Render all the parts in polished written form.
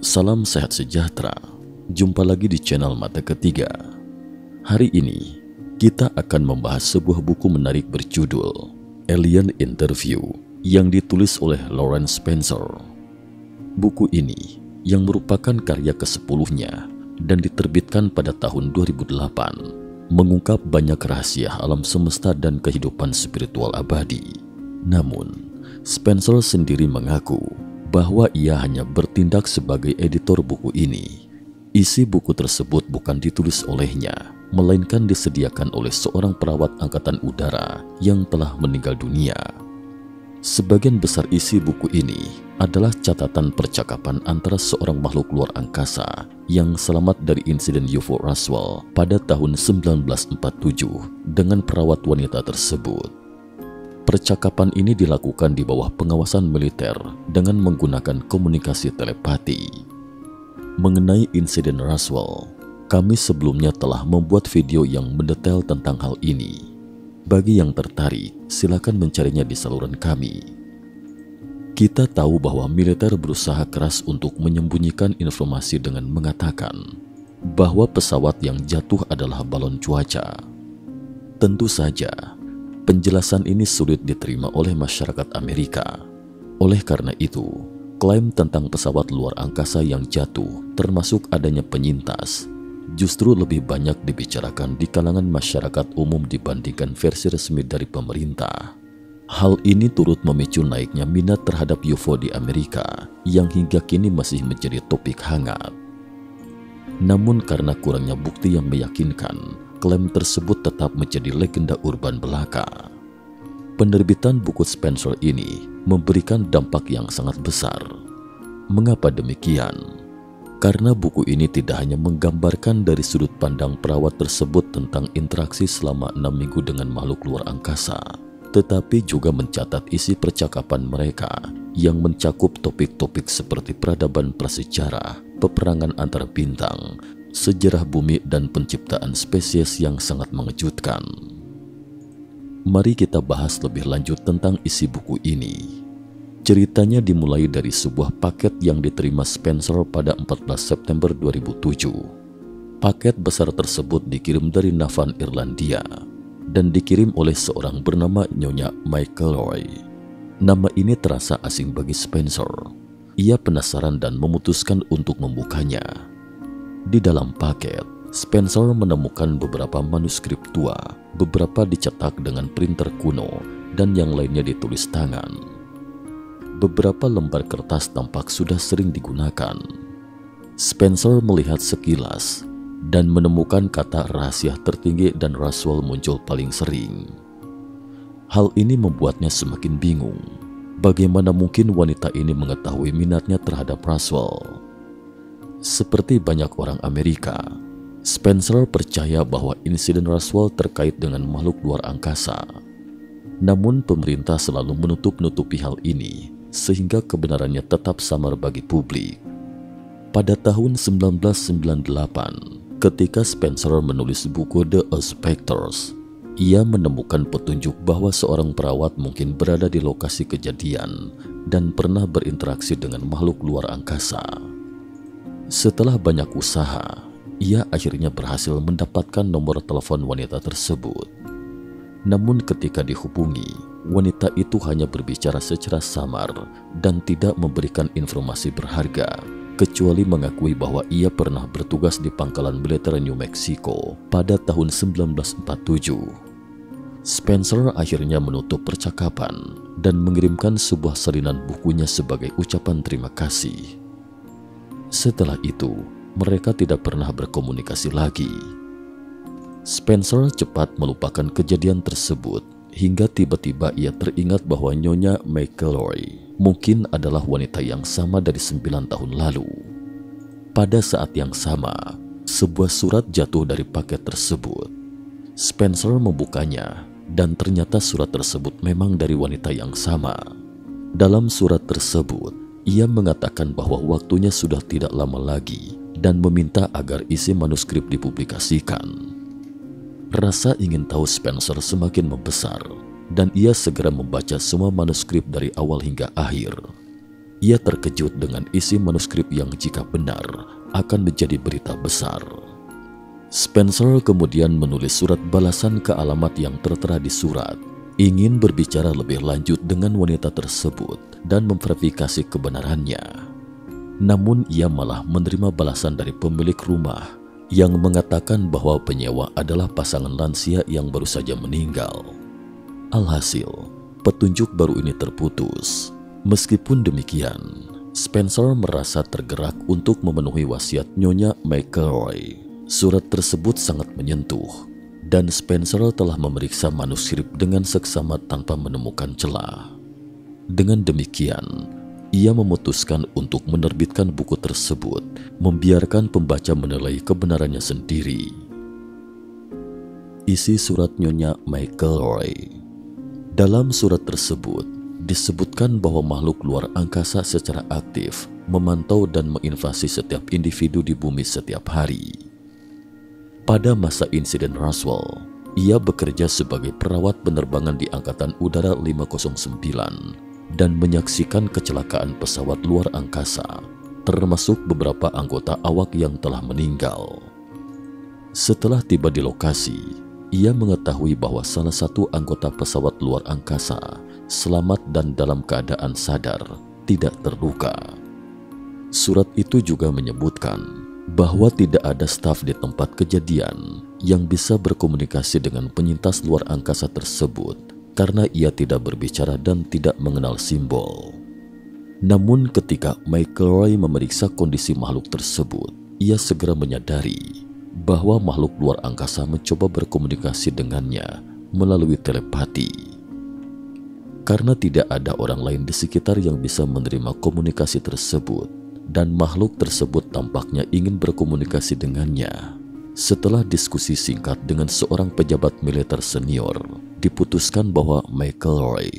Salam sehat sejahtera. Jumpa lagi di channel Mata Ketiga. Hari ini kita akan membahas sebuah buku menarik berjudul Alien Interview yang ditulis oleh Lawrence Spencer. Buku ini yang merupakan karya ke-10-nya dan diterbitkan pada tahun 2008 mengungkap banyak rahasia alam semesta dan kehidupan spiritual abadi. Namun, Spencer sendiri mengaku bahwa ia hanya bertindak sebagai editor buku ini. Isi buku tersebut bukan ditulis olehnya, melainkan disediakan oleh seorang perawat angkatan udara yang telah meninggal dunia. Sebagian besar isi buku ini adalah catatan percakapan antara seorang makhluk luar angkasa yang selamat dari insiden UFO Roswell pada tahun 1947 dengan perawat wanita tersebut. Percakapan ini dilakukan di bawah pengawasan militer dengan menggunakan komunikasi telepati. Mengenai insiden Roswell, kami sebelumnya telah membuat video yang mendetail tentang hal ini. Bagi yang tertarik, silakan mencarinya di saluran kami. Kita tahu bahwa militer berusaha keras untuk menyembunyikan informasi dengan mengatakan bahwa pesawat yang jatuh adalah balon cuaca. Tentu saja, penjelasan ini sulit diterima oleh masyarakat Amerika. Oleh karena itu, klaim tentang pesawat luar angkasa yang jatuh, termasuk adanya penyintas, justru lebih banyak dibicarakan di kalangan masyarakat umum dibandingkan versi resmi dari pemerintah. Hal ini turut memicu naiknya minat terhadap UFO di Amerika yang hingga kini masih menjadi topik hangat. Namun karena kurangnya bukti yang meyakinkan, klaim tersebut tetap menjadi legenda urban belaka. Penerbitan buku Spencer ini memberikan dampak yang sangat besar. Mengapa demikian? Karena buku ini tidak hanya menggambarkan dari sudut pandang perawat tersebut tentang interaksi selama 6 minggu dengan makhluk luar angkasa, tetapi juga mencatat isi percakapan mereka yang mencakup topik-topik seperti peradaban prasejarah, peperangan antar bintang, sejarah bumi, dan penciptaan spesies yang sangat mengejutkan. Mari kita bahas lebih lanjut tentang isi buku ini. Ceritanya dimulai dari sebuah paket yang diterima Spencer pada 14 September 2007. Paket besar tersebut dikirim dari Navan, Irlandia, dan dikirim oleh seorang bernama Nyonya McElroy. Nama ini terasa asing bagi Spencer. Ia penasaran dan memutuskan untuk membukanya. Di dalam paket, Spencer menemukan beberapa manuskrip tua, beberapa dicetak dengan printer kuno, dan yang lainnya ditulis tangan. Beberapa lembar kertas tampak sudah sering digunakan. Spencer melihat sekilas dan menemukan kata rahasia tertinggi dan Roswell muncul paling sering. Hal ini membuatnya semakin bingung. Bagaimana mungkin wanita ini mengetahui minatnya terhadap Roswell? Seperti banyak orang Amerika, Spencer percaya bahwa insiden Roswell terkait dengan makhluk luar angkasa. Namun pemerintah selalu menutup-nutupi hal ini sehingga kebenarannya tetap samar bagi publik. Pada tahun 1998, ketika Spencer menulis buku The Spectres, ia menemukan petunjuk bahwa seorang perawat mungkin berada di lokasi kejadian dan pernah berinteraksi dengan makhluk luar angkasa. Setelah banyak usaha, ia akhirnya berhasil mendapatkan nomor telepon wanita tersebut. Namun ketika dihubungi, wanita itu hanya berbicara secara samar dan tidak memberikan informasi berharga, kecuali mengakui bahwa ia pernah bertugas di pangkalan militer New Mexico pada tahun 1947. Spencer akhirnya menutup percakapan dan mengirimkan sebuah salinan bukunya sebagai ucapan terima kasih. Setelah itu, mereka tidak pernah berkomunikasi lagi. Spencer cepat melupakan kejadian tersebut hingga tiba-tiba ia teringat bahwa Nyonya McElroy mungkin adalah wanita yang sama dari 9 tahun lalu. Pada saat yang sama, sebuah surat jatuh dari paket tersebut. Spencer membukanya dan ternyata surat tersebut memang dari wanita yang sama. Dalam surat tersebut, ia mengatakan bahwa waktunya sudah tidak lama lagi dan meminta agar isi manuskrip dipublikasikan. Rasa ingin tahu Spencer semakin membesar dan ia segera membaca semua manuskrip dari awal hingga akhir. Ia terkejut dengan isi manuskrip yang jika benar akan menjadi berita besar. Spencer kemudian menulis surat balasan ke alamat yang tertera di surat, ingin berbicara lebih lanjut dengan wanita tersebut dan memverifikasi kebenarannya. Namun ia malah menerima balasan dari pemilik rumah yang mengatakan bahwa penyewa adalah pasangan lansia yang baru saja meninggal. Alhasil, petunjuk baru ini terputus. Meskipun demikian, Spencer merasa tergerak untuk memenuhi wasiat Nyonya McElroy. Surat tersebut sangat menyentuh, dan Spencer telah memeriksa manuskrip dengan seksama tanpa menemukan celah. Dengan demikian, ia memutuskan untuk menerbitkan buku tersebut, membiarkan pembaca menilai kebenarannya sendiri. Isi surat Nyonya McElroy. Dalam surat tersebut, disebutkan bahwa makhluk luar angkasa secara aktif memantau dan menginvasi setiap individu di bumi setiap hari. Pada masa insiden Roswell, ia bekerja sebagai perawat penerbangan di Angkatan Udara 509 dan menyaksikan kecelakaan pesawat luar angkasa, termasuk beberapa anggota awak yang telah meninggal. Setelah tiba di lokasi, ia mengetahui bahwa salah satu anggota pesawat luar angkasa selamat dan dalam keadaan sadar, tidak terluka. Surat itu juga menyebutkan bahwa tidak ada staf di tempat kejadian yang bisa berkomunikasi dengan penyintas luar angkasa tersebut karena ia tidak berbicara dan tidak mengenal simbol. Namun ketika McElroy memeriksa kondisi makhluk tersebut, ia segera menyadari bahwa makhluk luar angkasa mencoba berkomunikasi dengannya melalui telepati. Karena tidak ada orang lain di sekitar yang bisa menerima komunikasi tersebut, dan makhluk tersebut tampaknya ingin berkomunikasi dengannya. Setelah diskusi singkat dengan seorang pejabat militer senior, diputuskan bahwa McElroy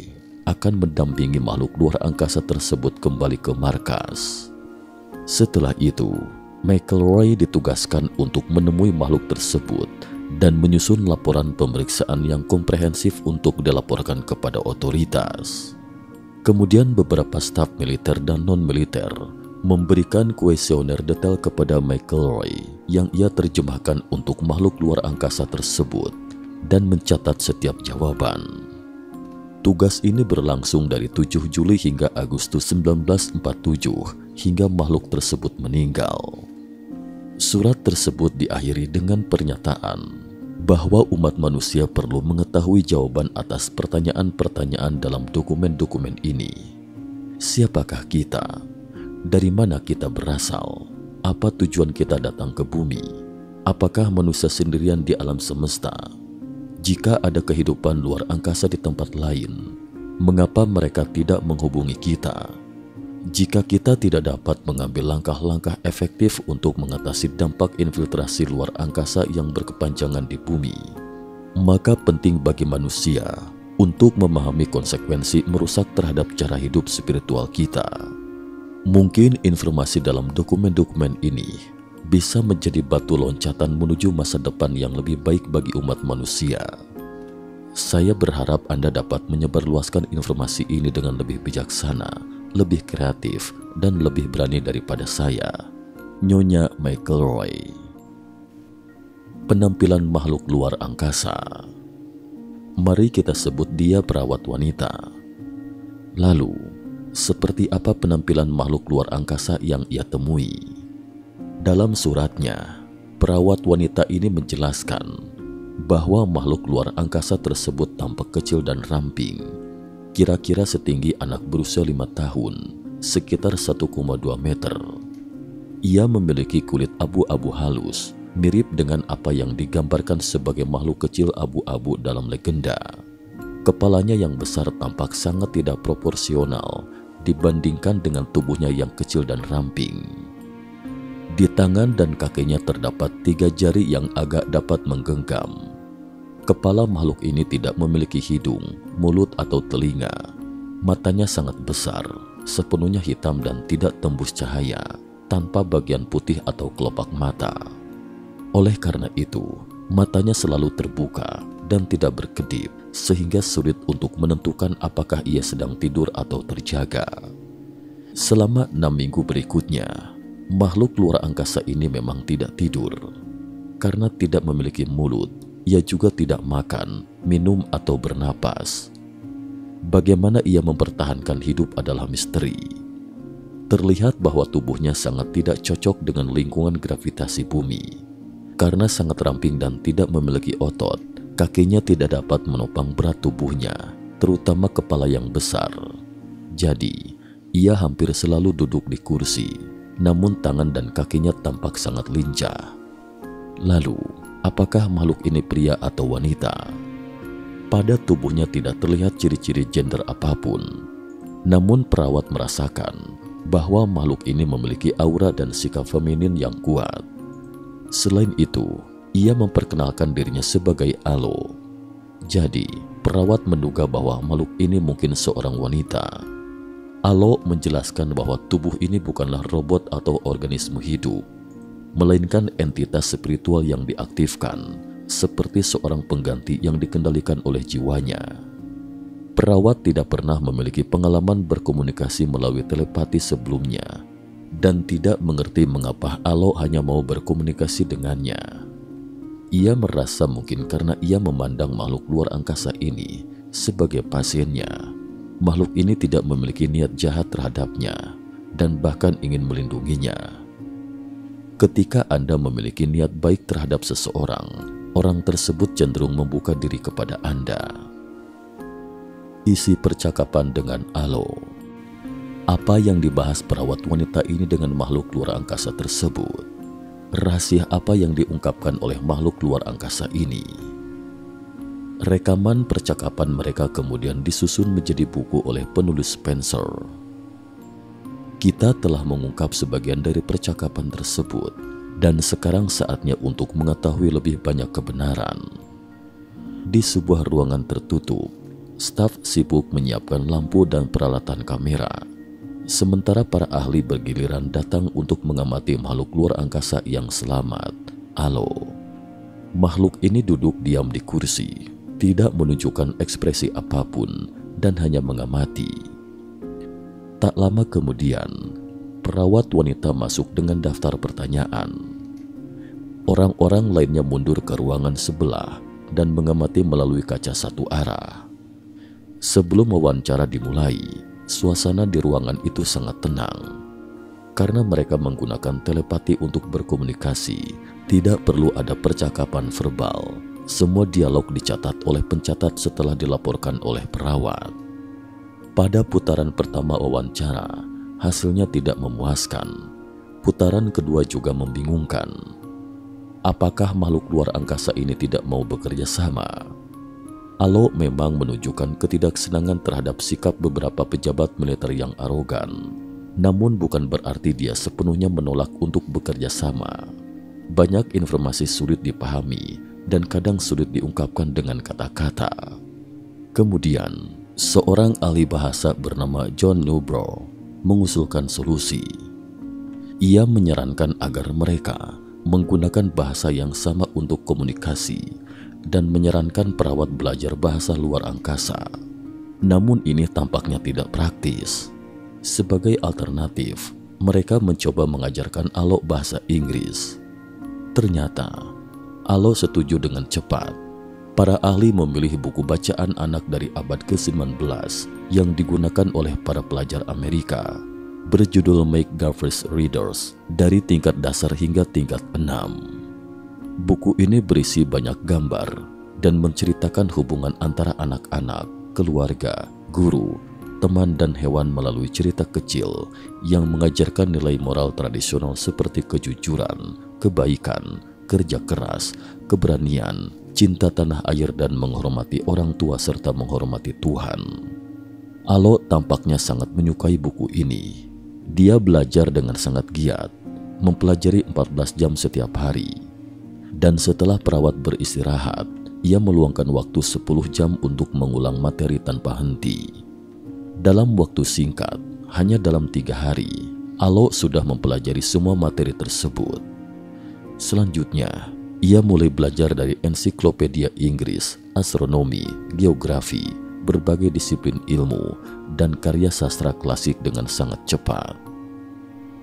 akan mendampingi makhluk luar angkasa tersebut kembali ke markas. Setelah itu, McElroy ditugaskan untuk menemui makhluk tersebut dan menyusun laporan pemeriksaan yang komprehensif untuk dilaporkan kepada otoritas. Kemudian beberapa staf militer dan non-militer memberikan kuesioner detail kepada McElroy yang ia terjemahkan untuk makhluk luar angkasa tersebut dan mencatat setiap jawaban. Tugas ini berlangsung dari 7 Juli hingga Agustus 1947 hingga makhluk tersebut meninggal. Surat tersebut diakhiri dengan pernyataan bahwa umat manusia perlu mengetahui jawaban atas pertanyaan-pertanyaan dalam dokumen-dokumen ini. Siapakah kita? Dari mana kita berasal? Apa tujuan kita datang ke bumi? Apakah manusia sendirian di alam semesta? Jika ada kehidupan luar angkasa di tempat lain, mengapa mereka tidak menghubungi kita? Jika kita tidak dapat mengambil langkah-langkah efektif untuk mengatasi dampak infiltrasi luar angkasa yang berkepanjangan di bumi, maka penting bagi manusia untuk memahami konsekuensi merusak terhadap cara hidup spiritual kita. Mungkin informasi dalam dokumen-dokumen ini bisa menjadi batu loncatan menuju masa depan yang lebih baik bagi umat manusia. Saya berharap Anda dapat menyebarluaskan informasi ini dengan lebih bijaksana, lebih kreatif, dan lebih berani daripada saya, Nyonya McElroy. Penampilan makhluk luar angkasa. Mari kita sebut dia perawat wanita. Lalu, seperti apa penampilan makhluk luar angkasa yang ia temui? Dalam suratnya, perawat wanita ini menjelaskan bahwa makhluk luar angkasa tersebut tampak kecil dan ramping, kira-kira setinggi anak berusia 5 tahun, sekitar 1,2 meter. Ia memiliki kulit abu-abu halus, mirip dengan apa yang digambarkan sebagai makhluk kecil abu-abu dalam legenda. Kepalanya yang besar tampak sangat tidak proporsional dibandingkan dengan tubuhnya yang kecil dan ramping. Di tangan dan kakinya terdapat 3 jari yang agak dapat menggenggam. Kepala makhluk ini tidak memiliki hidung, mulut atau telinga. Matanya sangat besar, sepenuhnya hitam dan tidak tembus cahaya, tanpa bagian putih atau kelopak mata. Oleh karena itu, matanya selalu terbuka dan tidak berkedip, sehingga sulit untuk menentukan apakah ia sedang tidur atau terjaga. Selama 6 minggu berikutnya, makhluk luar angkasa ini memang tidak tidur. Karena tidak memiliki mulut, ia juga tidak makan, minum, atau bernapas. Bagaimana ia mempertahankan hidup adalah misteri. Terlihat bahwa tubuhnya sangat tidak cocok dengan lingkungan gravitasi bumi. Karena sangat ramping dan tidak memiliki otot, kakinya tidak dapat menopang berat tubuhnya, terutama kepala yang besar. Jadi, ia hampir selalu duduk di kursi, namun tangan dan kakinya tampak sangat lincah. Lalu, apakah makhluk ini pria atau wanita? Pada tubuhnya tidak terlihat ciri-ciri gender apapun. Namun perawat merasakan bahwa makhluk ini memiliki aura dan sikap feminin yang kuat. Selain itu, ia memperkenalkan dirinya sebagai Alo. Jadi, perawat menduga bahwa makhluk ini mungkin seorang wanita. Alo menjelaskan bahwa tubuh ini bukanlah robot atau organisme hidup, melainkan entitas spiritual yang diaktifkan, seperti seorang pengganti yang dikendalikan oleh jiwanya. Perawat tidak pernah memiliki pengalaman berkomunikasi melalui telepati sebelumnya, dan tidak mengerti mengapa Alo hanya mau berkomunikasi dengannya. Ia merasa mungkin karena ia memandang makhluk luar angkasa ini sebagai pasiennya. Makhluk ini tidak memiliki niat jahat terhadapnya dan bahkan ingin melindunginya. Ketika Anda memiliki niat baik terhadap seseorang, orang tersebut cenderung membuka diri kepada Anda. Isi percakapan dengan Alo. Apa yang dibahas perawat wanita ini dengan makhluk luar angkasa tersebut? Rahasia apa yang diungkapkan oleh makhluk luar angkasa ini? Rekaman percakapan mereka kemudian disusun menjadi buku oleh penulis Spencer. Kita telah mengungkap sebagian dari percakapan tersebut, dan sekarang saatnya untuk mengetahui lebih banyak kebenaran. Di sebuah ruangan tertutup, staf sibuk menyiapkan lampu dan peralatan kamera. Sementara para ahli bergiliran datang untuk mengamati makhluk luar angkasa yang selamat, Alo. Makhluk ini duduk diam di kursi, tidak menunjukkan ekspresi apapun, dan hanya mengamati. Tak lama kemudian, perawat wanita masuk dengan daftar pertanyaan. Orang-orang lainnya mundur ke ruangan sebelah dan mengamati melalui kaca satu arah. Sebelum wawancara dimulai, suasana di ruangan itu sangat tenang. Karena mereka menggunakan telepati untuk berkomunikasi, tidak perlu ada percakapan verbal. Semua dialog dicatat oleh pencatat setelah dilaporkan oleh perawat. Pada putaran pertama wawancara, hasilnya tidak memuaskan. Putaran kedua juga membingungkan. Apakah makhluk luar angkasa ini tidak mau bekerja sama? Alo memang menunjukkan ketidaksenangan terhadap sikap beberapa pejabat militer yang arogan. Namun bukan berarti dia sepenuhnya menolak untuk bekerja sama. Banyak informasi sulit dipahami dan kadang sulit diungkapkan dengan kata-kata. Kemudian, seorang ahli bahasa bernama John Newbrough mengusulkan solusi. Ia menyarankan agar mereka menggunakan bahasa yang sama untuk komunikasi dan menyarankan perawat belajar bahasa luar angkasa. Namun ini tampaknya tidak praktis. Sebagai alternatif, mereka mencoba mengajarkan Alo bahasa Inggris. Ternyata, Alo setuju dengan cepat. Para ahli memilih buku bacaan anak dari abad ke-19 yang digunakan oleh para pelajar Amerika, berjudul Make Garfield Readers, dari tingkat dasar hingga tingkat 6. Buku ini berisi banyak gambar dan menceritakan hubungan antara anak-anak, keluarga, guru, teman, dan hewan melalui cerita kecil yang mengajarkan nilai moral tradisional seperti kejujuran, kebaikan, kerja keras, keberanian, cinta tanah air, dan menghormati orang tua serta menghormati Tuhan. Alo tampaknya sangat menyukai buku ini. Dia belajar dengan sangat giat, mempelajari 14 jam setiap hari. Dan setelah perawat beristirahat, ia meluangkan waktu 10 jam untuk mengulang materi tanpa henti. Dalam waktu singkat, hanya dalam 3 hari, Alo sudah mempelajari semua materi tersebut. Selanjutnya, ia mulai belajar dari ensiklopedia Inggris, astronomi, geografi, berbagai disiplin ilmu dan karya sastra klasik dengan sangat cepat.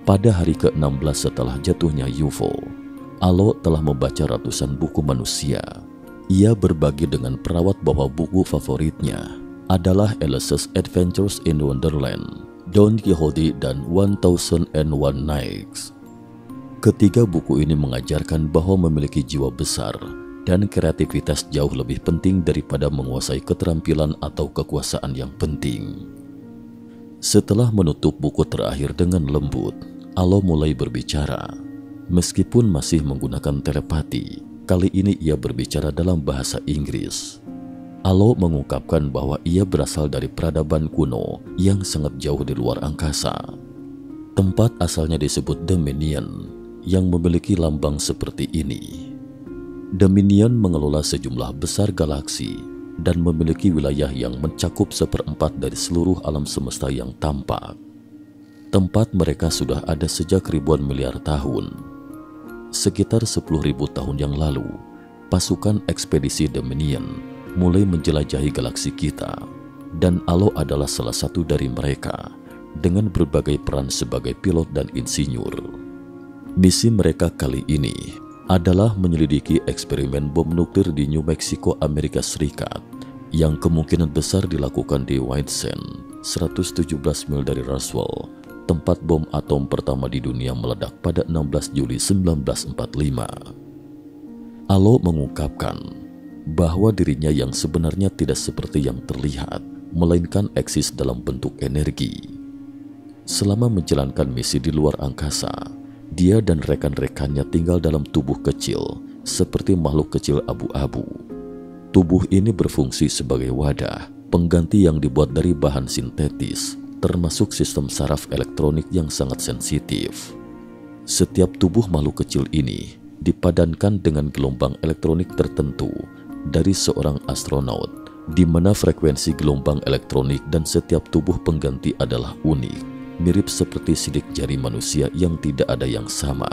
Pada hari ke-16 setelah jatuhnya UFO, Alo telah membaca ratusan buku manusia. Ia berbagi dengan perawat bahwa buku favoritnya adalah Alice's Adventures in Wonderland, Don Quixote, dan 1001 Nights. Ketiga buku ini mengajarkan bahwa memiliki jiwa besar dan kreativitas jauh lebih penting daripada menguasai keterampilan atau kekuasaan yang penting. Setelah menutup buku terakhir dengan lembut, Alo mulai berbicara. Meskipun masih menggunakan telepati, kali ini ia berbicara dalam bahasa Inggris. Alo mengungkapkan bahwa ia berasal dari peradaban kuno yang sangat jauh di luar angkasa. Tempat asalnya disebut Dominion, yang memiliki lambang seperti ini. Dominion mengelola sejumlah besar galaksi dan memiliki wilayah yang mencakup 1/4 dari seluruh alam semesta yang tampak. Tempat mereka sudah ada sejak ribuan miliar tahun. Sekitar 10.000 tahun yang lalu, pasukan ekspedisi Dominion mulai menjelajahi galaksi kita, dan Alo adalah salah satu dari mereka dengan berbagai peran sebagai pilot dan insinyur. Misi mereka kali ini adalah menyelidiki eksperimen bom nuklir di New Mexico, Amerika Serikat, yang kemungkinan besar dilakukan di White Sands, 117 mil dari Roswell, tempat bom atom pertama di dunia meledak pada 16 Juli 1945. Alo mengungkapkan bahwa dirinya yang sebenarnya tidak seperti yang terlihat, melainkan eksis dalam bentuk energi. Selama menjalankan misi di luar angkasa, dia dan rekan-rekannya tinggal dalam tubuh kecil, seperti makhluk kecil abu-abu. Tubuh ini berfungsi sebagai wadah, pengganti yang dibuat dari bahan sintetis, termasuk sistem saraf elektronik yang sangat sensitif. Setiap tubuh makhluk kecil ini dipadankan dengan gelombang elektronik tertentu dari seorang astronaut, di mana frekuensi gelombang elektronik dan setiap tubuh pengganti adalah unik, mirip seperti sidik jari manusia yang tidak ada yang sama.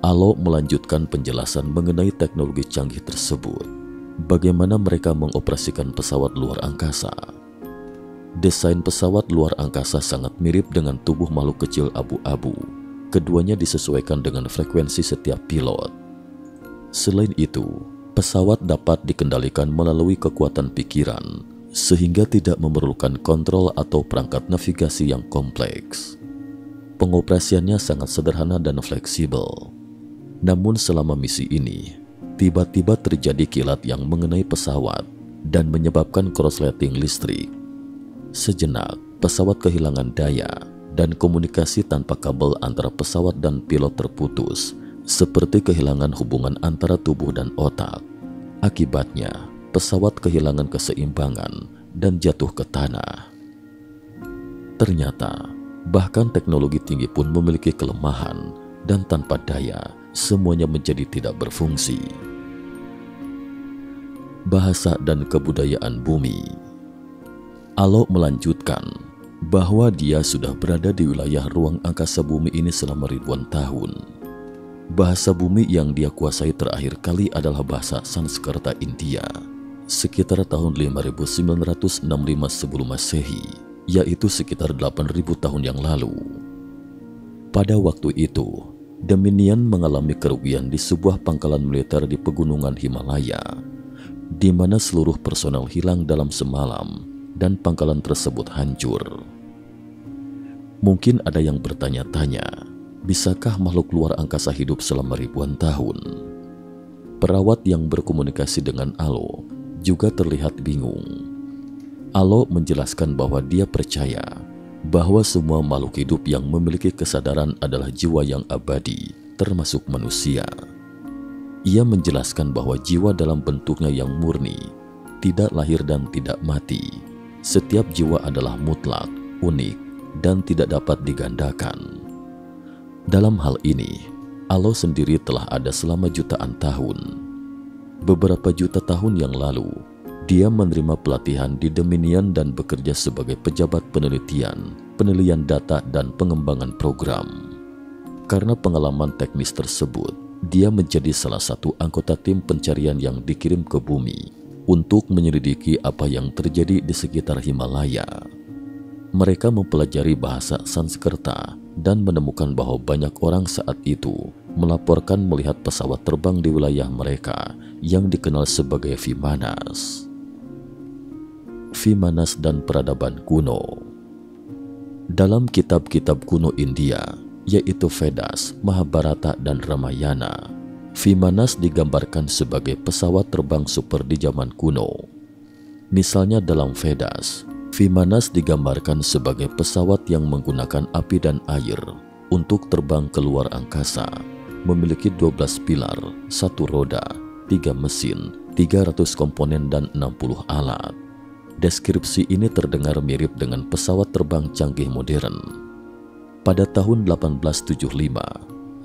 Alo melanjutkan penjelasan mengenai teknologi canggih tersebut, bagaimana mereka mengoperasikan pesawat luar angkasa. Desain pesawat luar angkasa sangat mirip dengan tubuh makhluk kecil abu-abu. Keduanya disesuaikan dengan frekuensi setiap pilot. Selain itu, pesawat dapat dikendalikan melalui kekuatan pikiran, sehingga tidak memerlukan kontrol atau perangkat navigasi yang kompleks. Pengoperasiannya sangat sederhana dan fleksibel. Namun selama misi ini, tiba-tiba terjadi kilat yang mengenai pesawat dan menyebabkan korsleting listrik. Sejenak, pesawat kehilangan daya dan komunikasi tanpa kabel antara pesawat dan pilot terputus, seperti kehilangan hubungan antara tubuh dan otak. Akibatnya, pesawat kehilangan keseimbangan dan jatuh ke tanah. Ternyata, bahkan teknologi tinggi pun memiliki kelemahan, dan tanpa daya, semuanya menjadi tidak berfungsi. Bahasa dan kebudayaan bumi. Alo melanjutkan bahwa dia sudah berada di wilayah ruang angkasa bumi ini selama ribuan tahun. Bahasa bumi yang dia kuasai terakhir kali adalah bahasa Sanskerta India, sekitar tahun 5965 sebelum Masehi, yaitu sekitar 8.000 tahun yang lalu. Pada waktu itu, Dominion mengalami kerugian di sebuah pangkalan militer di pegunungan Himalaya, di mana seluruh personel hilang dalam semalam, dan pangkalan tersebut hancur. Mungkin ada yang bertanya-tanya, bisakah makhluk luar angkasa hidup selama ribuan tahun? Perawat yang berkomunikasi dengan Alo juga terlihat bingung. Alo menjelaskan bahwa dia percaya bahwa semua makhluk hidup yang memiliki kesadaran adalah jiwa yang abadi, termasuk manusia. Ia menjelaskan bahwa jiwa dalam bentuknya yang murni, tidak lahir dan tidak mati. Setiap jiwa adalah mutlak, unik, dan tidak dapat digandakan. Dalam hal ini, Alo sendiri telah ada selama jutaan tahun. Beberapa juta tahun yang lalu, dia menerima pelatihan di Dominion dan bekerja sebagai pejabat penelitian data, dan pengembangan program. Karena pengalaman teknis tersebut, dia menjadi salah satu anggota tim pencarian yang dikirim ke bumi untuk menyelidiki apa yang terjadi di sekitar Himalaya. Mereka mempelajari bahasa Sanskerta dan menemukan bahwa banyak orang saat itu melaporkan melihat pesawat terbang di wilayah mereka yang dikenal sebagai Vimanas. Vimanas dan peradaban kuno. Dalam kitab-kitab kuno India, yaitu Vedas, Mahabharata, dan Ramayana, Vimanas digambarkan sebagai pesawat terbang super di zaman kuno. Misalnya dalam Vedas, Vimanas digambarkan sebagai pesawat yang menggunakan api dan air untuk terbang ke luar angkasa, memiliki 12 pilar, 1 roda, 3 mesin, 300 komponen, dan 60 alat. Deskripsi ini terdengar mirip dengan pesawat terbang canggih modern. Pada tahun 1875,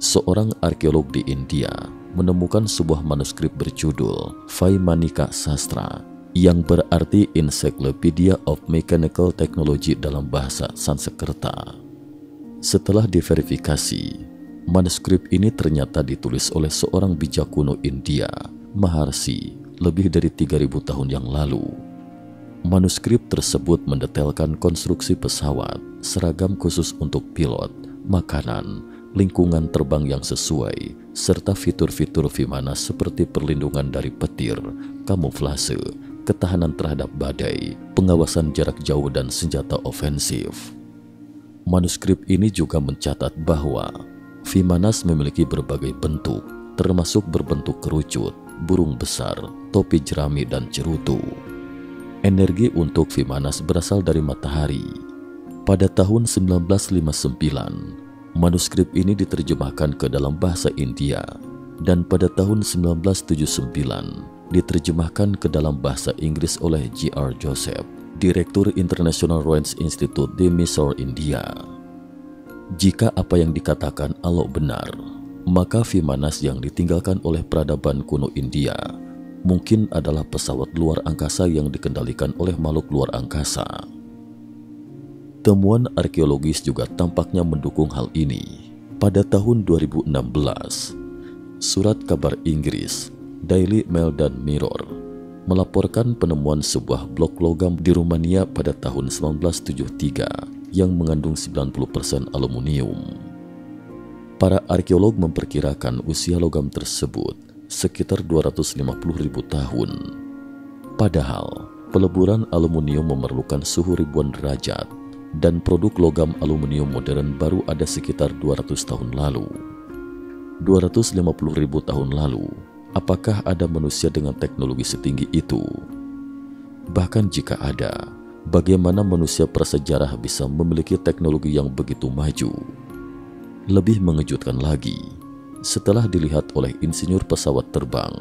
seorang arkeolog di India menemukan sebuah manuskrip berjudul Vaimanika Sastra, yang berarti Encyclopedia of Mechanical Technology dalam bahasa Sanskerta. Setelah diverifikasi, manuskrip ini ternyata ditulis oleh seorang bijak kuno India, Maharshi, lebih dari 3000 tahun yang lalu. Manuskrip tersebut mendetailkan konstruksi pesawat, seragam khusus untuk pilot, makanan, lingkungan terbang yang sesuai, serta fitur-fitur Vimanas seperti perlindungan dari petir, kamuflase, ketahanan terhadap badai, pengawasan jarak jauh, dan senjata ofensif. Manuskrip ini juga mencatat bahwa Vimanas memiliki berbagai bentuk, termasuk berbentuk kerucut, burung besar, topi jerami, dan cerutu. Energi untuk Vimanas berasal dari matahari. Pada tahun 1959, manuskrip ini diterjemahkan ke dalam bahasa India, dan pada tahun 1979 diterjemahkan ke dalam bahasa Inggris oleh G.R. Joseph, Direktur International Range Institute di Mysore, India. Jika apa yang dikatakan Alok benar, maka Vimanas yang ditinggalkan oleh peradaban kuno India mungkin adalah pesawat luar angkasa yang dikendalikan oleh makhluk luar angkasa. Temuan arkeologis juga tampaknya mendukung hal ini. Pada tahun 2016, surat kabar Inggris Daily Mail dan Mirror melaporkan penemuan sebuah blok logam di Rumania pada tahun 1973 yang mengandung 90% aluminium. Para arkeolog memperkirakan usia logam tersebut sekitar 250.000 tahun. Padahal, peleburan aluminium memerlukan suhu ribuan derajat dan produk logam aluminium modern baru ada sekitar 200 tahun lalu. 250.000 tahun lalu, apakah ada manusia dengan teknologi setinggi itu? Bahkan jika ada, bagaimana manusia prasejarah bisa memiliki teknologi yang begitu maju? Lebih mengejutkan lagi, setelah dilihat oleh insinyur pesawat terbang,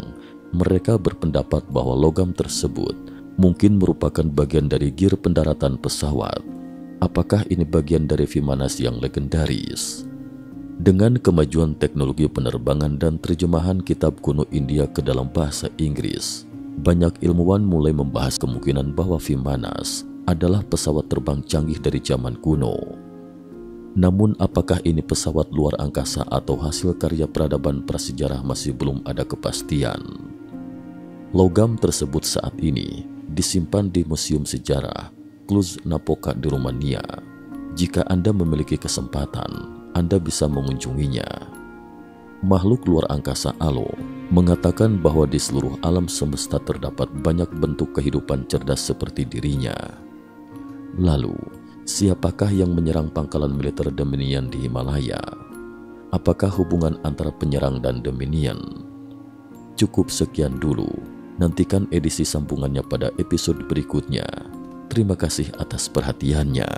mereka berpendapat bahwa logam tersebut mungkin merupakan bagian dari gear pendaratan pesawat. Apakah ini bagian dari Vimanas yang legendaris? Dengan kemajuan teknologi penerbangan dan terjemahan kitab kuno India ke dalam bahasa Inggris, banyak ilmuwan mulai membahas kemungkinan bahwa Vimanas adalah pesawat terbang canggih dari zaman kuno. Namun apakah ini pesawat luar angkasa atau hasil karya peradaban prasejarah masih belum ada kepastian. Logam tersebut saat ini disimpan di Museum Sejarah Cluj-Napoca di Rumania. Jika Anda memiliki kesempatan, Anda bisa mengunjunginya. Makhluk luar angkasa Alo mengatakan bahwa di seluruh alam semesta terdapat banyak bentuk kehidupan cerdas seperti dirinya. Lalu, siapakah yang menyerang pangkalan militer Dominion di Himalaya? Apakah hubungan antara penyerang dan Dominion? Cukup sekian dulu. Nantikan edisi sambungannya pada episode berikutnya. Terima kasih atas perhatiannya.